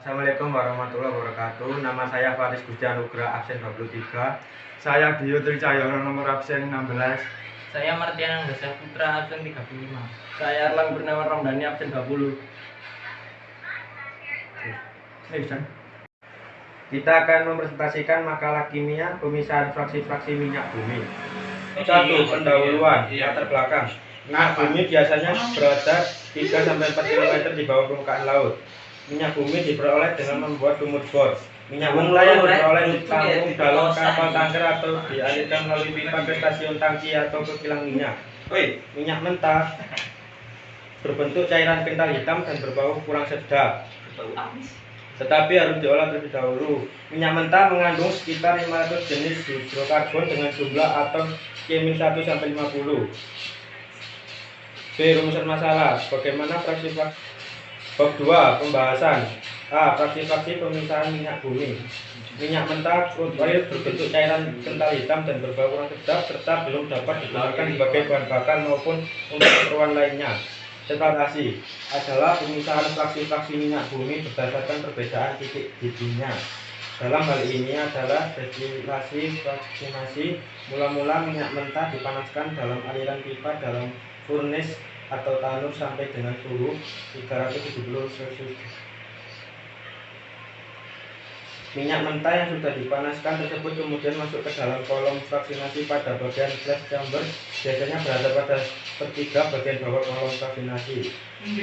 Assalamualaikum warahmatullahi wabarakatuh. Nama saya Faris Gusti Anugrah, absen 23. Saya Dio Tricayana, nomor absen 16. Saya Martiana Angga Putra, absen 35. Saya Erlang Kurniawan Ramdhani, absen 20. Kita akan mempresentasikan makalah kimia pemisahan fraksi-fraksi minyak bumi. 1. Pendahuluan, latar belakang. Minyak bumi biasanya berada 3-4 km di bawah permukaan laut. Minyak bumi diperoleh dengan membuat sumur bor. Minyak mentah yang diperoleh ditampung dalam kapal tanker atau dialirkan melalui pipa ke stasiun tangki atau ke kilang minyak. Minyak mentah berbentuk cairan kental hitam dan berbau kurang sedap, tetapi harus diolah terlebih dahulu. Minyak mentah mengandung sekitar 500 jenis hidrokarbon dengan jumlah atom K-1 sampai 50. B. Rumusan masalah. Bagaimana fraksi-fraksi? Bab 2. Pembahasan. A. Fraksi-fraksi pemisahan minyak bumi. Minyak mentah crude oil berbentuk cairan kental hitam dan berbau kurang sedap serta belum dapat digunakan sebagai bahan bakar maupun untuk keperluan lainnya. Separasi adalah pemisahan fraksi-fraksi minyak bumi berdasarkan perbedaan titik didihnya. Dalam hal ini adalah destilasi fraksinasi. Mula-mula minyak mentah dipanaskan dalam aliran pipa dalam furnace atau tanur sampai dengan suhu 370 celcius. Minyak mentah yang sudah dipanaskan tersebut kemudian masuk ke dalam kolom fraksinasi pada bagian flash chamber, biasanya berada pada sepertiga bagian bawah kolom fraksinasi.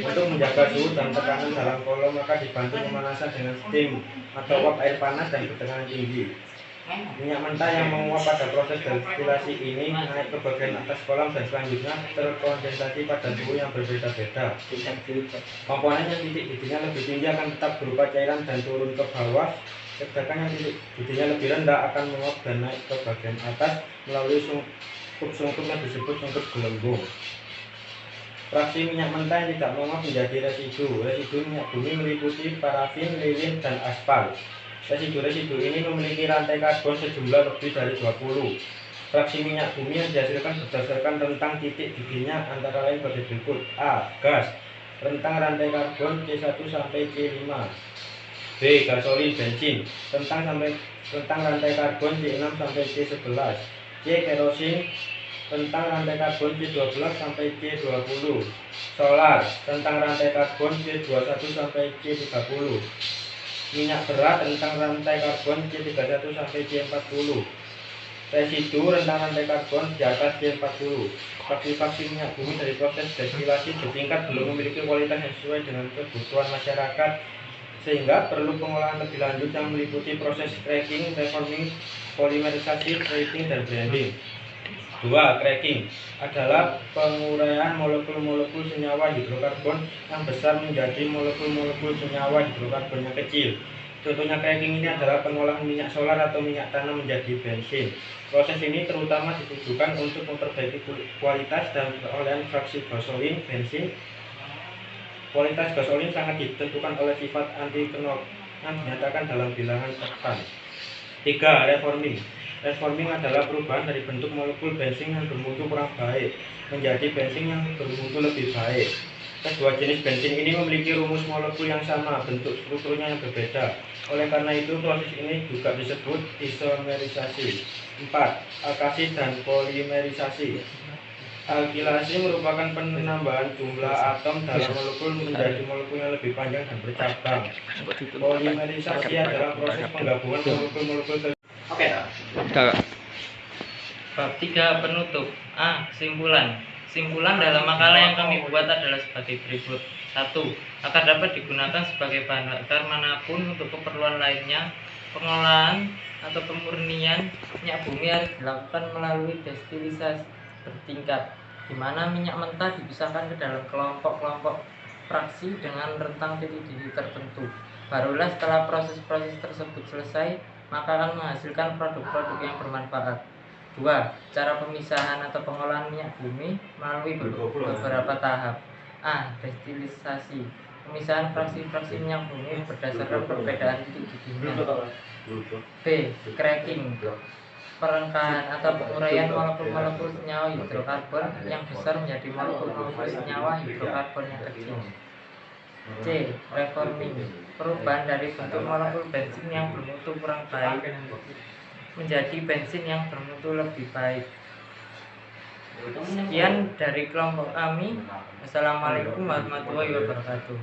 Untuk menjaga suhu dan tekanan dalam kolom maka dibantu pemanasan dengan steam atau uap air panas dan ketegangan tinggi. Minyak mentah yang menguap pada proses destilasi ini naik ke bagian atas kolam dan selanjutnya terkondensasi pada suhu yang berbeda-beda. Komponen yang titik didihnya lebih tinggi akan tetap berupa cairan dan turun ke bawah, sedangkan yang titik didihnya lebih rendah akan menguap dan naik ke bagian atas melalui sungkup yang disebut sungkup gelembung. Fraksi minyak mentah yang tidak menguap menjadi residu. Residu minyak bumi meliputi parafin, lilin, dan aspal. Residu-residu ini memiliki rantai karbon sejumlah lebih dari 20. Fraksi minyak bumi yang dihasilkan berdasarkan rentang titik didihnya antara lain pada berikut. A. Gas. Rentang rantai karbon C1 sampai C5. B. Gasolin bensin. Rentang rantai karbon C6 sampai C11. C. Kerosin. Rentang rantai karbon C12 sampai C20. Solar. Rentang rantai karbon C21 sampai C30. Minyak berat rentang rantai karbon C31 sampai C40. Residu rentang rantai karbon di atas C40. Fraksi-fraksi minyak bumi dari proses destilasi bertingkat belum memiliki kualitas yang sesuai dengan kebutuhan masyarakat, sehingga perlu pengolahan lebih lanjut yang meliputi proses cracking, reforming, polimerisasi, treating, dan blending. 2. Cracking adalah penguraian molekul-molekul senyawa hidrokarbon yang besar menjadi molekul-molekul senyawa hidrokarbon yang kecil. Contohnya cracking ini adalah pengolahan minyak solar atau minyak tanah menjadi bensin. Proses ini terutama ditujukan untuk memperbaiki kualitas dan perolehan fraksi gasolin bensin. Kualitas gasolin sangat ditentukan oleh sifat anti-knock yang dinyatakan dalam bilangan terdepan. 3. Reforming. Reforming adalah perubahan dari bentuk molekul bensin yang bermutu kurang baik menjadi bensin yang bermutu lebih baik. Kedua jenis bensin ini memiliki rumus molekul yang sama, bentuk strukturnya yang berbeda. Oleh karena itu, proses ini juga disebut isomerisasi. 4. Alkasi dan polimerisasi. Alkilasi merupakan penambahan jumlah atom dalam molekul menjadi molekul yang lebih panjang dan bercabang. Polimerisasi adalah proses penggabungan molekul-molekul. Oke. Bab 3. Penutup. A. Kesimpulan. Kesimpulan dalam makalah yang kami buat adalah sebagai berikut. 1. Akan dapat digunakan sebagai bahan bakar manapun untuk keperluan lainnya. Pengolahan atau pemurnian minyak bumi harus dilakukan melalui destilasi bertingkat, di mana minyak mentah dipisahkan ke dalam kelompok-kelompok fraksi dengan rentang titik didih tertentu. Barulah setelah proses-proses tersebut selesai, maka akan menghasilkan produk-produk yang bermanfaat. 2. Cara pemisahan atau pengolahan minyak bumi melalui beberapa tahap. A. Destilasi. Pemisahan fraksi-fraksi minyak bumi berdasarkan perbedaan titik didihnya. B. Cracking. Perengkahan atau penguraian molekul-molekul senyawa hidrokarbon yang besar menjadi molekul-molekul senyawa hidrokarbon yang kecil. C. Reforming. perubahan dari bentuk molekul bensin yang bermutu kurang baik menjadi bensin yang bermutu lebih baik. Sekian dari kelompok kami. Wassalamualaikum warahmatullahi wabarakatuh.